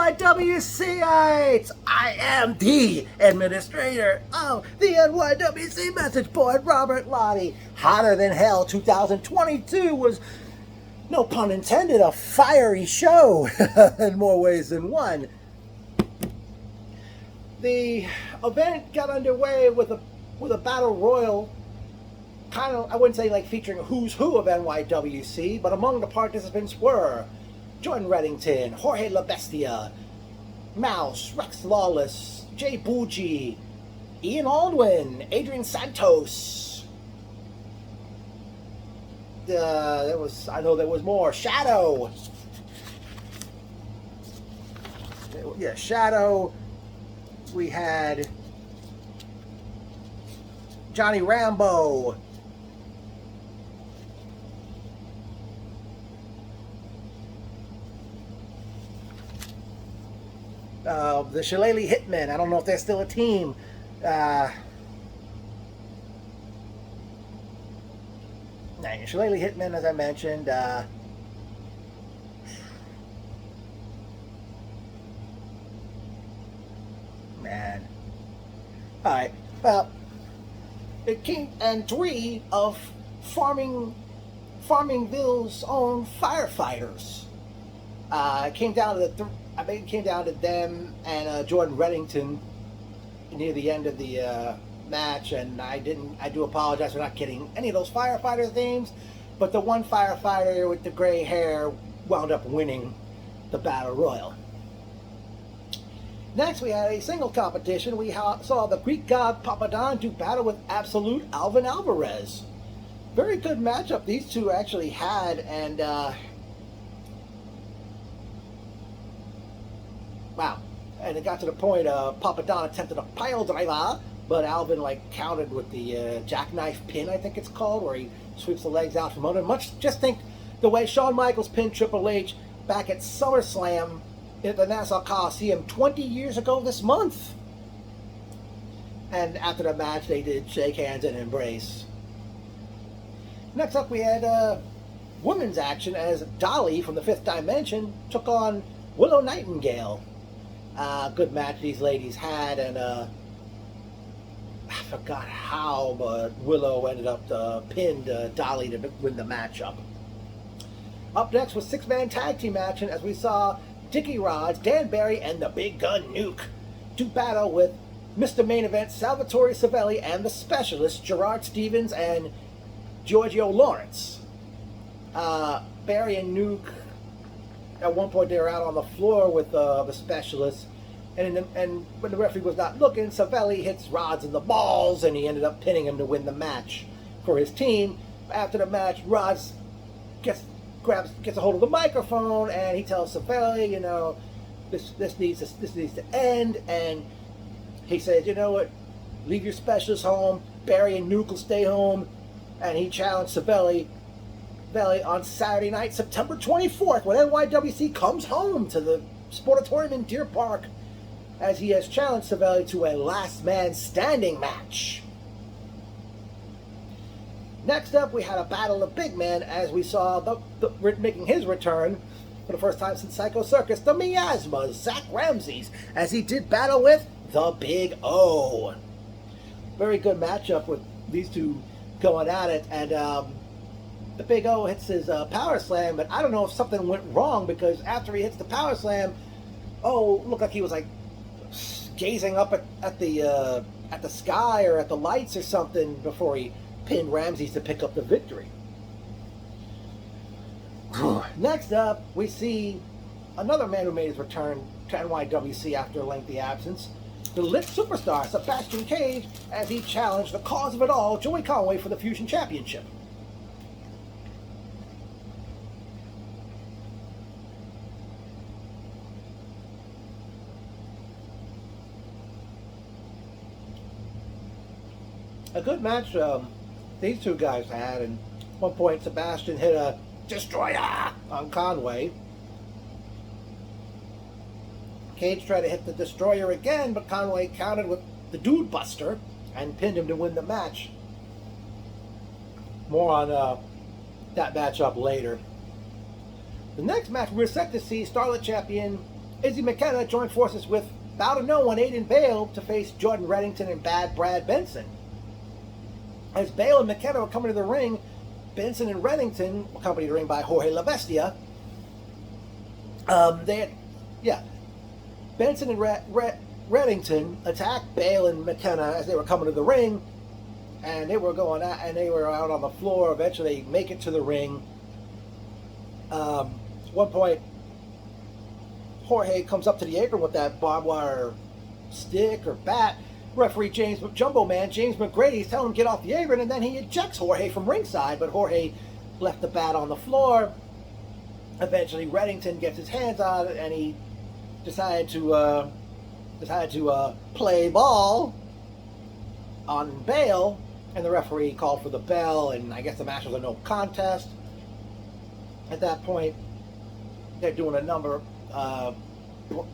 NYWCites! I am the administrator of the NYWC message board, Robert Lottie. Hotter Than Hell 2022 was, no pun intended, a fiery show in more ways than one. The event got underway with a battle royal, kind of, I wouldn't say like featuring a who's who of NYWC, but among the participants were Jordan Reddington, Jorge La Bestia, Mouse, Rex Lawless, Jay Bougie, Ian Aldwin, Adrian Santos. I know there was more. Shadow. Yeah, Shadow. We had Johnny Rambo. The Shillelagh Hitmen. I don't know if they're still a team. Shillelagh Hitmen, as I mentioned. Man. Alright. Well, it came, and 3 of Farmingville's own firefighters. It came down to it came down to them and Jordan Reddington near the end of the match, and I do apologize for not getting any of those firefighters' names, but the one firefighter with the gray hair wound up winning the battle royal. Next, we had a single competition. We saw the Greek god Papadon do battle with Absolute Alvin Alvarez. Very good matchup these two actually had, and wow. And it got to the point Papadon attempted a pile driver, but Alvin countered with the jackknife pin, I think it's called, where he sweeps the legs out from under. Just think the way Shawn Michaels pinned Triple H back at SummerSlam at the Nassau Coliseum 20 years ago this month. And after the match, they did shake hands and embrace. Next up, we had women's action as Dolly from the Fifth Dimension took on Willow Nightingale. Good match these ladies had, and I forgot how, but Willow ended up pinned Dolly to win the matchup. Up next was 6-man tag team action as we saw Dickie Rods, Dan Barry, and the Big Gun Nuke do battle with Mr. Main Event Salvatore Savelli and the Specialists Gerard Stevens and Giorgio Lawrence. Barry and Nuke, at one point they were out on the floor with the Specialists, and when the referee was not looking, Savelli hits Rods in the balls, and he ended up pinning him to win the match for his team. After the match, Rods gets a hold of the microphone, and he tells Savelli, this needs to end, and he says, you know what, leave your Specialists home, Barry and Nuke will stay home, and he challenged Savelli on Saturday night, September 24th, when NYWC comes home to the Sportatorium in Deer Park, as he has challenged Savelli to a last man standing match. Next up, we had a battle of big men as we saw making his return for the first time since Psycho Circus, the Miasmas, Zach Ramses, as he did battle with the Big O. Very good matchup with these two going at it, and the Big O hits his power slam, but I don't know if something went wrong, because after he hits the power slam, looked like he was gazing up at the sky or at the lights or something before he pinned Ramses to pick up the victory. Next up, we see another man who made his return to NYWC after a lengthy absence, the lit superstar Sebastian Cage, as he challenged the cause of it all, Joey Conway, for the Fusion Championship. A good match these two guys had, and at one point Sebastian hit a Destroyer on Conway. Cage tried to hit the Destroyer again, but Conway countered with the Dude Buster and pinned him to win the match. More on that matchup later. The next match, we're set to see Starlet Champion Izzy McKenna joined forces with about a no one Aiden Bale to face Jordan Reddington and Bad Brad Benson. As Bale and McKenna were coming to the ring, Benson and Reddington, accompanied to the ring by Jorge La Bestia, Benson and Reddington attacked Bale and McKenna as they were coming to the ring, and they were going out, and they were out on the floor. Eventually, they make it to the ring. One point, Jorge comes up to the apron with that barbed wire stick or bat. Referee Jumbo Man James McGrady's telling him to get off the apron, and then he ejects Jorge from ringside, but Jorge left the bat on the floor. Eventually, Reddington gets his hands on it, and he decided to play ball on Bale, and the referee called for the bell, and I guess the match was a no contest. At that point, they're doing a number.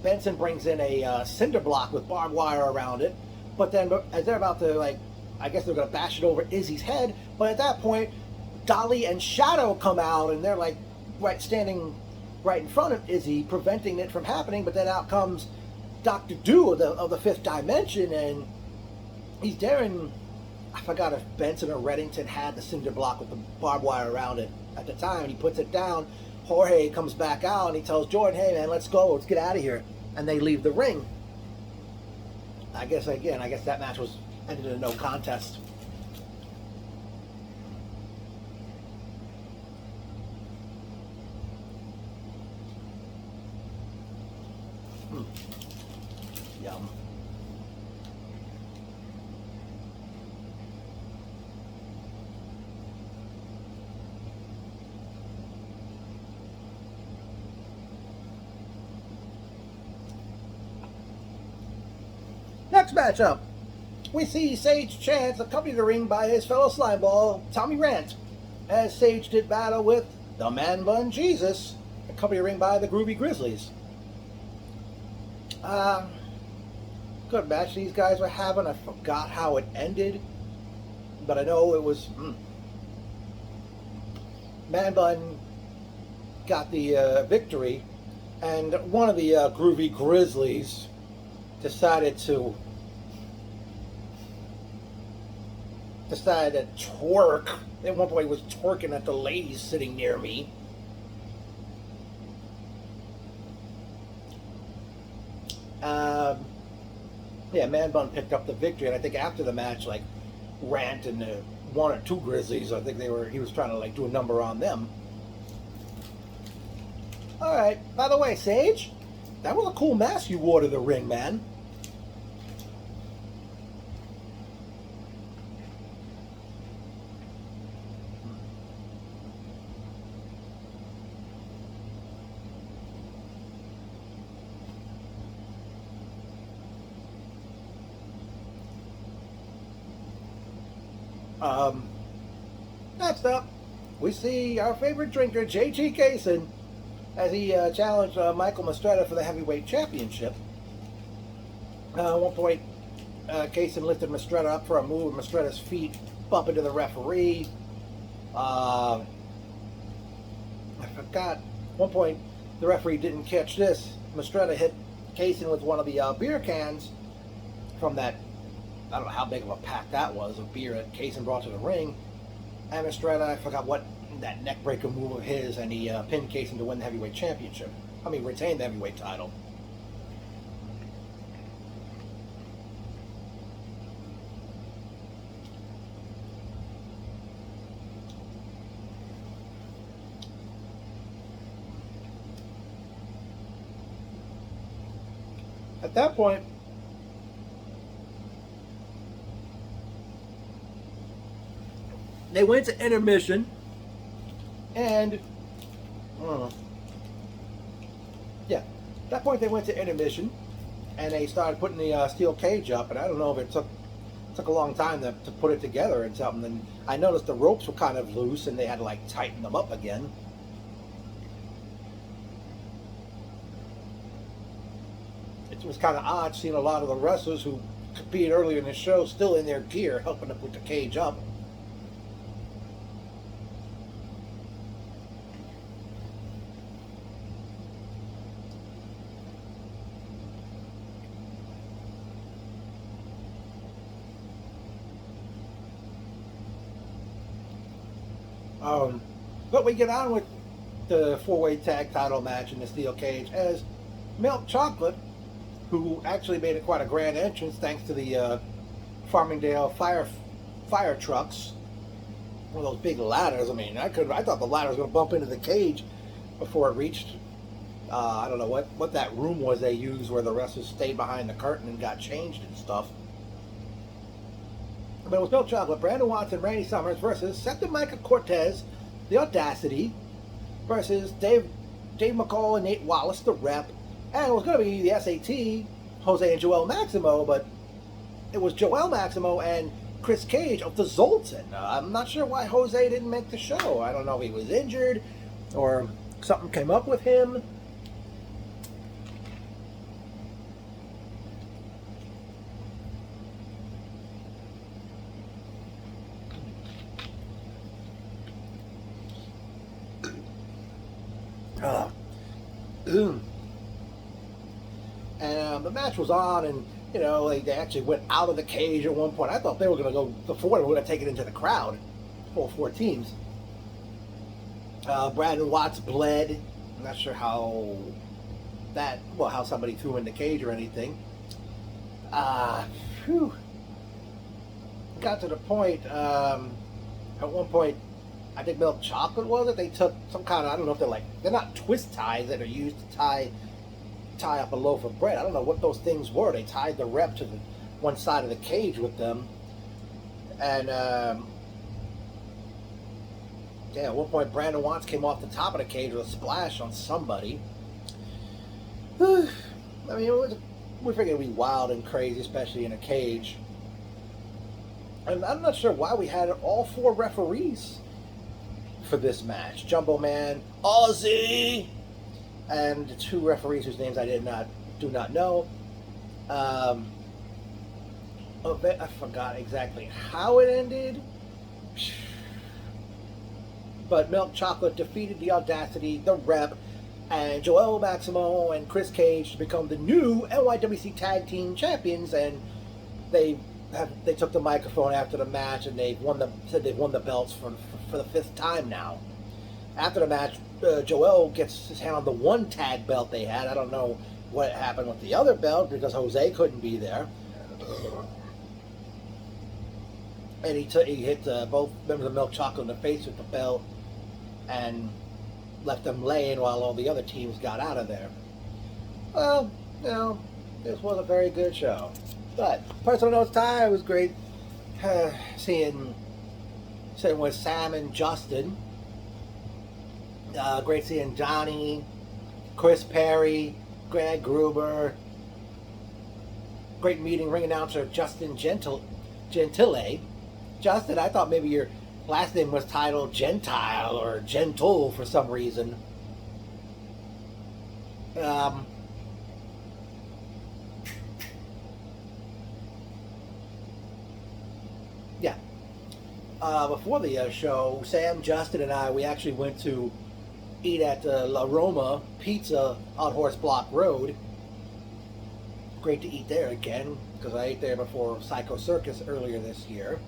Benson brings in a cinder block with barbed wire around it, but then as they're about to, I guess they're going to bash it over Izzy's head, but at that point, Dolly and Shadow come out, and they're standing right in front of Izzy, preventing it from happening, but then out comes Dr. Do of the Fifth Dimension, and he's daring, I forgot if Benson or Reddington had the cinder block with the barbed wire around it at the time, and he puts it down. Jorge comes back out, and he tells Jordan, hey man, let's go, let's get out of here, and they leave the ring. I guess that match was ended in a no contest. Yum. Next matchup, we see Sage Chance accompanied the ring by his fellow slimeball, Tommy Rant, as Sage did battle with the Man Bun Jesus, accompanied the ring by the Groovy Grizzlies. Good match these guys were having. I forgot how it ended, but I know it was Man Bun got the victory, and one of the Groovy Grizzlies decided to twerk. At one point he was twerking at the ladies sitting near me. Man Bun picked up the victory, and I think after the match, Rant and one or two Grizzlies, I think he was trying to do a number on them. Alright, by the way, Sage, that was a cool mask you wore to the ring, man. Next up, we see our favorite drinker, JT Kaysen, as he challenged Michael Mastretta for the heavyweight championship. At one point, Kaysen lifted Mastretta up for a move, and Mastretta's feet bump into the referee. I forgot. At one point, the referee didn't catch this. Mastretta hit Kaysen with one of the beer cans from that, I don't know how big of a pack that was, of beer that Kaysen brought to the ring. And Mastretta, I forgot what that neckbreaker move of his, and he pinned Kaysen to win the heavyweight championship. Retain the heavyweight title. At that point, they went to intermission, and at that point they went to intermission, and they started putting the steel cage up, and I don't know if it took a long time to put it together and something. And I noticed the ropes were kind of loose, and they had to tighten them up again. It was kind of odd seeing a lot of the wrestlers who competed earlier in the show still in their gear, helping to put the cage up. But we get on with the four-way tag title match in the steel cage as Milk Chocolate, who actually made it quite a grand entrance thanks to the Farmingville fire trucks, one of those big ladders. I mean, I thought the ladder was going to bump into the cage before it reached. I don't know what that room was they used where the wrestlers stayed behind the curtain and got changed and stuff. But it was Milk Chocolate, Brandon Watson, Randy Summers versus Septim Micah Cortez, The Audacity, versus Dave McCall and Nate Wallace, the Rep. And it was going to be the SAT, Jose and Joel Maximo, but it was Joel Maximo and Chris Cage of the Zoltan. I'm not sure why Jose didn't make the show. I don't know if he was injured or something came up with him. And the match was on, and you know they actually went out of the cage at one point. I thought they were going to go before they were going to take it into the crowd. All four teams. Brandon Watts bled. I'm not sure how somebody threw him in the cage or anything. Got to the point. At one point, I think Milk Chocolate was it. They took some kind of, I don't know if they're not twist ties that are used to tie up a loaf of bread. I don't know what those things were. They tied the Rep to the one side of the cage with them. And at one point Brandon Watts came off the top of the cage with a splash on somebody. I mean, we figured it'd be wild and crazy, especially in a cage. And I'm not sure why we had all four referees for this match. Jumbo Man, Ozzy, and the two referees whose names I do not know. I forgot exactly how it ended. But Milk Chocolate defeated The Audacity, the Rep, and Joel Maximo and Chris Cage to become the new NYWC Tag Team Champions, and they took the microphone after the match and said they've won the belts for the fifth time now. After the match, Joel gets his hand on the one tag belt they had. I don't know what happened with the other belt because Jose couldn't be there. And he hit both members of Milk Chocolate in the face with the belt and left them laying while all the other teams got out of there. Well, you know, this was a very good show. But personal notes time, it was great sitting with Sam and Justin. Great seeing Johnny, Chris Perry, Greg Gruber. Great meeting ring announcer Justin Gentile. Justin, I thought maybe your last name was titled Gentile or Gentle for some reason. Before the show, Sam, Justin, and we actually went to eat at La Roma Pizza on Horse Block Road. Great to eat there again, because I ate there before Psycho Circus earlier this year.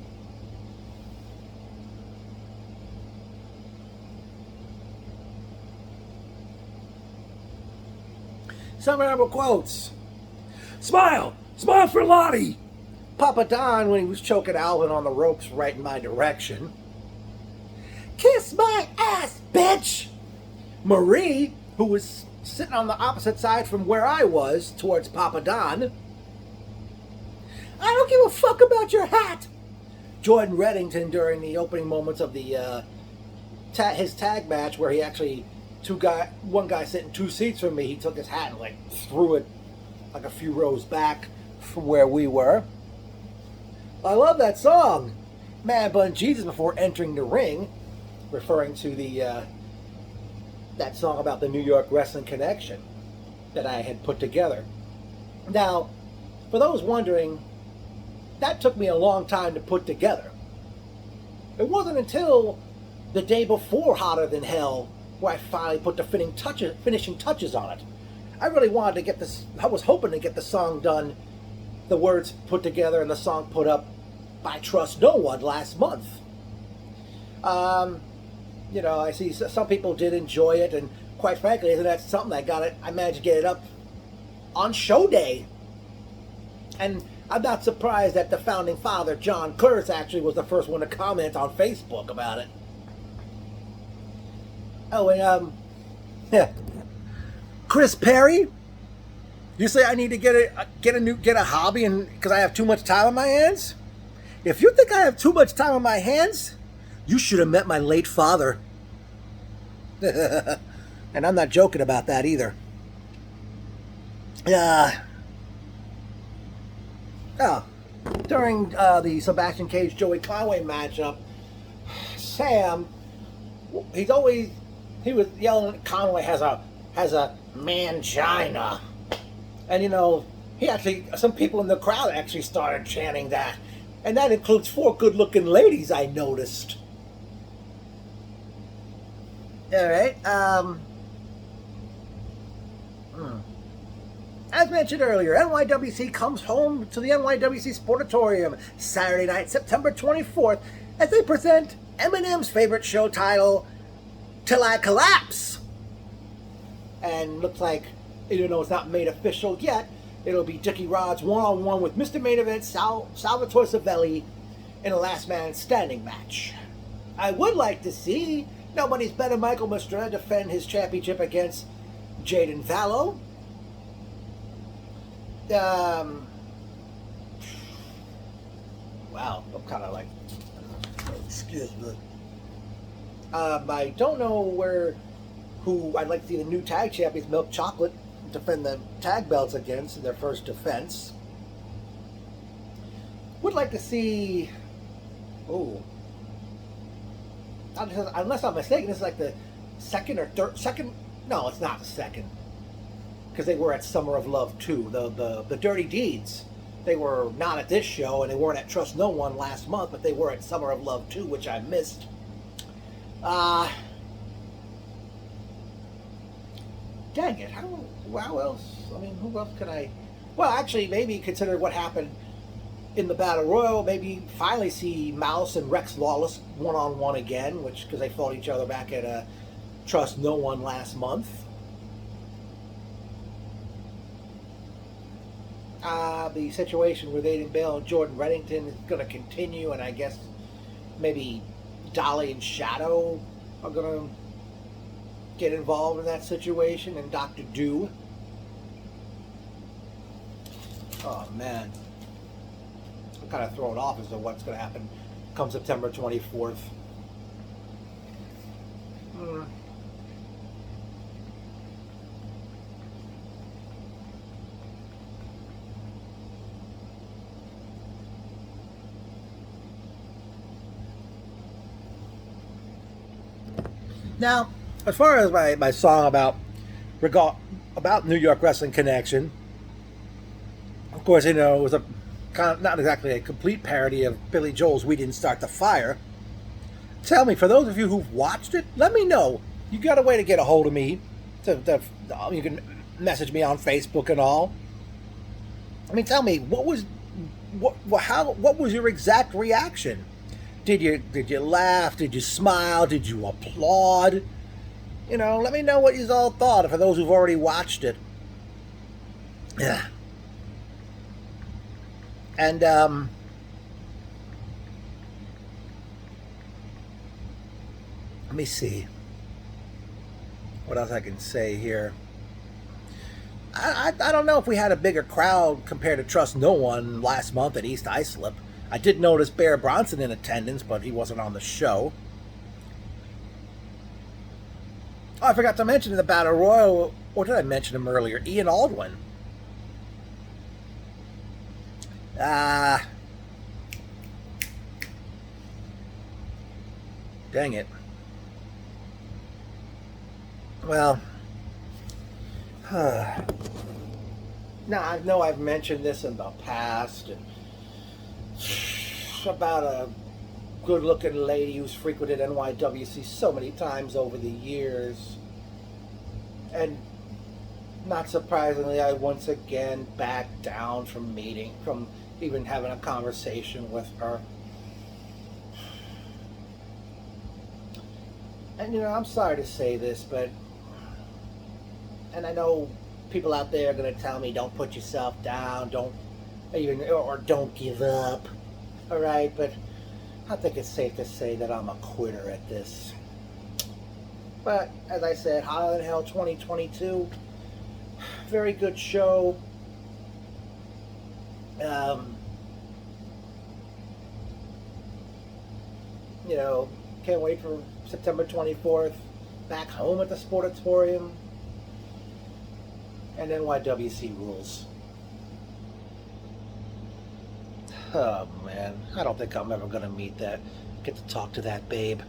Some memorable quotes. Smile! Smile for Lottie! Papa Don, when he was choking Alvin on the ropes right in my direction. Kiss my ass, bitch! Marie, who was sitting on the opposite side from where I was, towards Papa Don. I don't give a fuck about your hat! Jordan Reddington during the opening moments of the his tag match, where he actually, one guy sitting 2 seats from me, he took his hat and threw it like a few rows back from where we were. I love that song, Man Bun Jesus, before entering the ring, referring to that song about the New York Wrestling Connection that I had put together. Now, for those wondering, that took me a long time to put together. It wasn't until the day before Hotter Than Hell where I finally put the finishing touches on it. I really wanted to get this, I was hoping to get the song done, the words put together and the song put up by Trust No One last month. You know, I see some people did enjoy it, and quite frankly, isn't that something? I managed to get it up on show day. And I'm not surprised that the founding father, John Kurtz, actually was the first one to comment on Facebook about it. Oh, and yeah. Chris Perry, you say I need to get a hobby, and because I have too much time on my hands. If you think I have too much time on my hands, you should have met my late father. And I'm not joking about that either. During the Sebastian Cage-Joey Conway matchup, Sam, he was yelling Conway has a mangina. And you know, some people in the crowd actually started chanting that. And that includes 4 good-looking ladies, I noticed. Alright, as mentioned earlier, NYWC comes home to the NYWC Sportatorium Saturday night, September 24th, as they present Eminem's favorite show title, Till I Collapse. And looks like, even though it's not made official yet, it'll be Dickie Rod's one-on-one with Mr. Main Event Salvatore Savelli in a last man standing match. I would like to see Nobody's Better Michael Mistretta defend his championship against Jaden Vallow. Wow, I'm kind of like, excuse me. I don't know who I'd like to see the new tag champions, Milk Chocolate, defend the tag belts against in their first defense. Would like to see, unless I'm mistaken, this is like the second, no, it's not the second, because they were at Summer of Love 2, the Dirty Deeds. They were not at this show, and they weren't at Trust No One last month, but they were at Summer of Love 2, which I missed. Dang it, how else, who else could I, well, actually, maybe consider what happened in the Battle Royal, maybe finally see Mouse and Rex Lawless one-on-one again, because they fought each other back at Trust No One last month. The situation with Aiden Bale and Jordan Reddington is going to continue, and I guess maybe Dolly and Shadow are going to get involved in that situation, and Dr. Do. Oh, man. I'm kind of thrown off as to what's going to happen come September 24th. Now, as far as my song about New York Wrestling Connection, of course, you know, it was not exactly a complete parody of Billy Joel's "We Didn't Start the Fire." Tell me, for those of you who've watched it, let me know. You got a way to get a hold of me. You can message me on Facebook and all. Tell me, what was your exact reaction? Did you laugh? Did you smile? Did you applaud? You know, let me know what you all thought, for those who've already watched it. Yeah. And, let me see what else I can say here. I don't know if we had a bigger crowd compared to Trust No One last month at East Islip. I did notice Bear Bronson in attendance, but he wasn't on the show. Oh, I forgot to mention in the Battle Royal, or did I mention him earlier? Ian Aldwin. Dang it. Well, now I know I've mentioned this in the past, and about a good-looking lady who's frequented NYWC so many times over the years, and not surprisingly, I once again backed down from even having a conversation with her. And I'm sorry to say this, but, and I know people out there are going to tell me, don't put yourself down, or don't give up. All right, but I think it's safe to say that I'm a quitter at this. But as I said, Hotter Than Hell 2022, very good show. Can't wait for September 24th, back home at the Sportatorium. And NYWC rules. Oh man, I don't think I'm ever gonna get to talk to that babe.